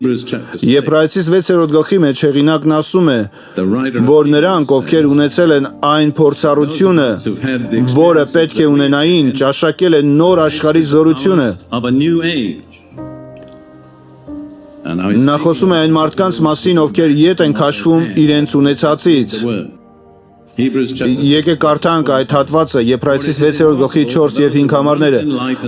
Եբրայեցիս 6-րդ գլխի մեջ հեղինակն ասում է, որ նրանք, ովքեր ունեցել են այն փորձառությունը, որը պետք է ունենային, ճաշակել են նոր աշխարհի զորությունը։ Նա խոսում է այն մարդկանց մասին, ովքեր ետ են քաշվում իրենց ունեցածից։ Եկեք կարդանք այդ հատվածը Եբրայեցիս 6-րդ գլխի 4 և 5 համարները,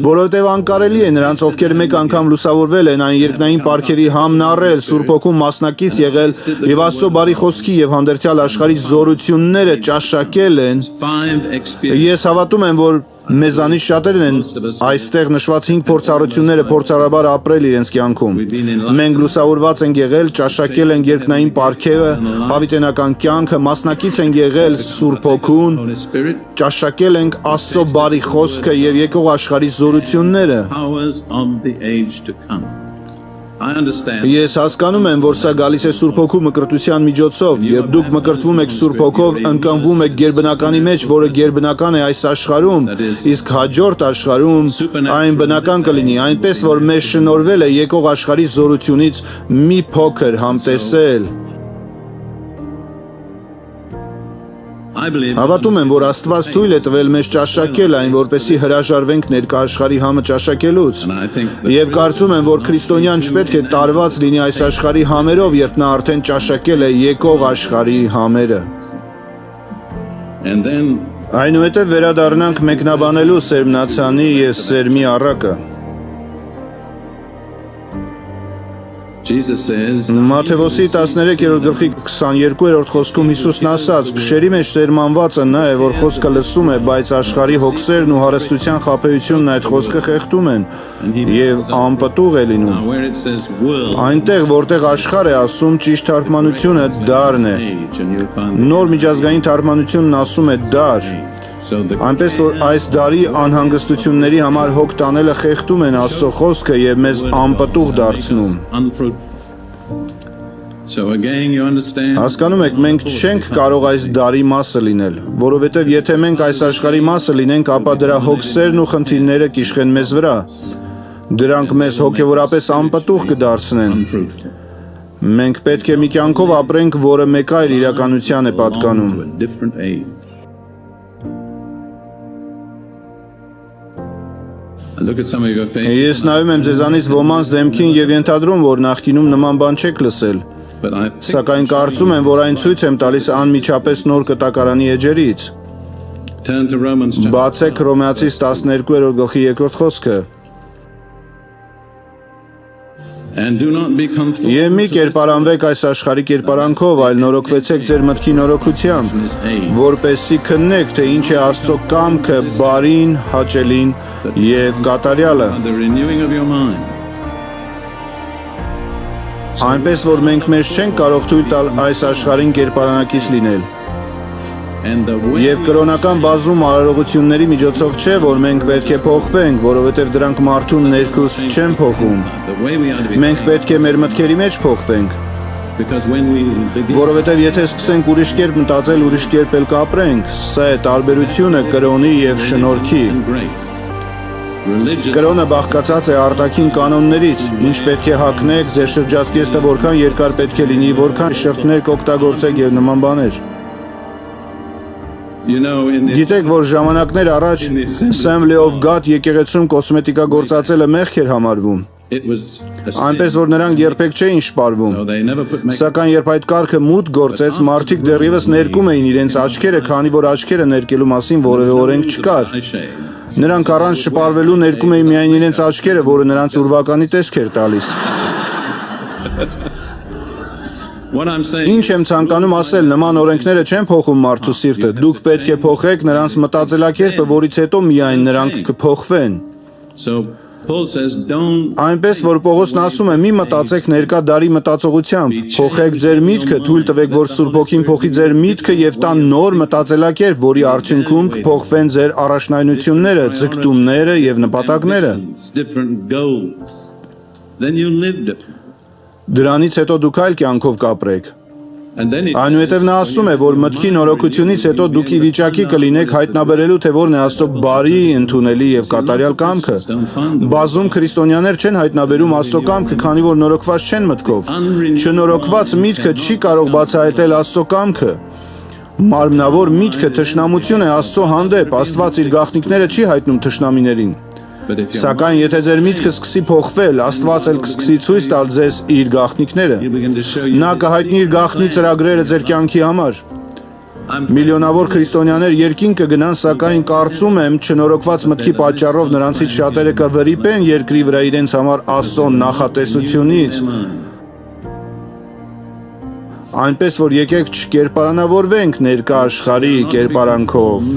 որովհետև անկարելի է նրանց, ովքեր մեկ անգամ լուսավորվել են այն երկնային պարգևի համն առել, Սուրբ Հոգու մասնակից եղել և Աստծո բարի խոսքի և հանդերձյալ աշխարհի զորությունները ճաշակել են։ Ես հավատում եմ, որ մեզանից շատերն են այստեղ նշված 5 փորձառությունները փորձառաբար ապրել իրենց կյանքում։ Մենք լուսավորված ենք եղել, ճաշակել ենք երկնային պարգևը, հավիտենական կյանքը, մասնակից ենք եղել Սուրբ Հոգուն, ճաշակել ենք Աստծո բարի խոսքը և եկող աշխարհի զորությունները։ Ես հասկանում եմ, որ սա գալիս է Սուրբ Հոգու մկրտության միջոցով, երբ դուք մկրտվում եք Սուրբ Հոգով, ընկնվում եք գերբնականի մեջ, որը գերբնական է այս աշխարհում, իսկ հաջորդ աշխարհում այն բնական կլինի, այնպես որ մեզ շնորհվել է եկող աշխարհի զորությունից մի փոքր համտեսել։ Հավատում եմ, որ Աստված թույլ է տվել մեզ ճաշակել այն, որպեսզի հրաժարվենք ներկա աշխարհի համը ճաշակելուց։ Եվ կարծում եմ, որ քրիստոնյան չպետք է տարված լինի այս աշխարհի համերով, երբ նա արդեն ճաշակել է եկող աշխարհի համերը։ Այնուհետև վերադառնանք մեկնաբանելու սերմնացանի և սերմի առակը։ Մատթեոսի 13-րդ գլխի 22-րդ խոսքում Հիսուսն ասաց. «Փշերի մեջ սերմանվածը նա է, որ խոսքը լսում է, բայց աշխարհի հոգսերն ու հարստության խաբեությունն այդ խոսքը խեղդում են, և անպտուղ է լինում»։ Այնտեղ, որտեղ աշխարհ է ասում, ճիշտ թարգմանությունը դարն է։ Նոր միջազգային թարգմանությունն ասում է դար։ Այնպես որ այս դարի անհանգստությունների համար հոգ տանելը խեղդում են Աստծո խոսքը և մեզ անպտուղ դարձնում։ Հասկանում եք, մենք չենք կարող այս դարի մասը լինել, որովհետև եթե մենք այս աշխարհի մասը լինենք, ապա դրա հոգսերն ու խնդիրները կիշխեն մեզ վրա։ Դրանք մեզ հոգևորապես անպտուղ կդարձնեն։ Մենք պետք է մի կյանքով ապրենք, որը մեկ այլ իրականության է պատկանում։ Ես նայում եմ ձեզանից ոմանց դեմքին և ենթադրում, որ նախկինում նման բան չեք լսել, սակայն կարծում եմ, որ այն ցույց եմ տալիս անմիջապես նոր կտակարանի էջերից։ Բացեք Հռոմեացիս 12-րդ գլխի 2-րդ խոսքը։ Եվ մի կերպարանվեք այս աշխարհի կերպարանքով, այլ նորոգվեցեք ձեր մտքի նորոգությամբ, որպեսզի քննեք, թե ինչ է Աստծո կամքը, բարին, հաճելին և կատարյալը։ Այնպես որ մենք մեզ չենք կարող թույլ տալ այս աշխարհին կերպարանակից լինել։ Եվ կրոնական բազում արարողությունների միջոցով չէ, որ մենք պետք է փոխվենք, որովհետև դրանք մարդուն ներքուստ չեն փոխում։ Մենք պետք է մեր մտքերի մեջ փոխվենք։ Որովհետև եթե սկսենք ուրիշ կերպ մտածել, ուրիշ կերպ էլ կապրենք, սա է տարբերությունը կրոնի և շնորհքի։ Կրոնը բաղկացած է արտաքին կանոններից, ինչ պետք է հագնեք, ձեր շրջազգեստը որքան երկար պետք է լինի, որքան շրթներ կօգտագործեք և նման բաներ։ Գիտեք, որ ժամանակներ առաջ Assembly of God եկեղեցում կոսմետիկա գործածելը մեղք էր համարվում։ Այնպես որ նրանք երբեք չէին շպարվում։ Սակայն երբ այդ կարգը մուտք գործեց, մարդիկ դեռևս ներկում էին իրենց աչքերը, քանի որ աչքերը ներկելու մասին որևէ օրենք չկար։ Նրանք առանց շպարվելու ներկում էին միայն իրենց աչքերը, որը նրանց ուրվականի տեսք էր տալիս։ Ինչ եմ ցանկանում ասել, նման օրենքները չեն փոխում մարդու սիրտը, դուք պետք է փոխեք նրանց մտածելակերպը, որից հետո միայն նրանք կփոխվեն։ Այնպես որ Պողոսն ասում է՝ մի մտածեք ներկա դարի մտածողությամբ, փոխեք ձեր միտքը, թույլ տվեք, որ Սուրբ Հոգին փոխի ձեր միտքը և տա նոր մտածելակերպ, որի արդյունքում կփոխվեն ձեր առաջնայնությունները, ձգտումները և նպատակները։ Դրանից հետո դուք այլ կյանքով կապրեք։ Այնուհետև նա ասում է, որ մտքի նորոգությունից հետո դուք ի վիճակի կլինեք հայտնաբերելու, թե որն է Աստծո բարի, ընդունելի եւ կատարյալ կամքը։ Բազում քրիստոնյաներ չեն հայտնաբերում Աստծո կամքը, քանի որ նորոգված չեն մտքով։ Չնորոգված միտքը չի կարող բացահայտել Աստծո կամքը։ Մարմնավոր միտքը թշնամություն է Աստծո հանդեպ, Աստված իր գաղտնիքները չի հայտնում թշնամիներին։ Սակայն եթե ձեր միտքը սկսի փոխվել, Աստված էլ կսկսի ցույց տալ ձեզ իր գաղտնիքները։ Նա կհայտնի իր գաղտնի ծրագրերը ձեր կյանքի համար։ Միլիոնավոր քրիստոնյաներ երկին կգնան, սակայն կարծում եմ, չնորոգված մտքի պատճառով նրանցից շատերը կվրիպեն երկրի վրա իրենց համար Աստծո նախատեսությունից։ Այնպես որ եկեք չկերպարանավորվենք ներկա աշխարհի կերպարանքով։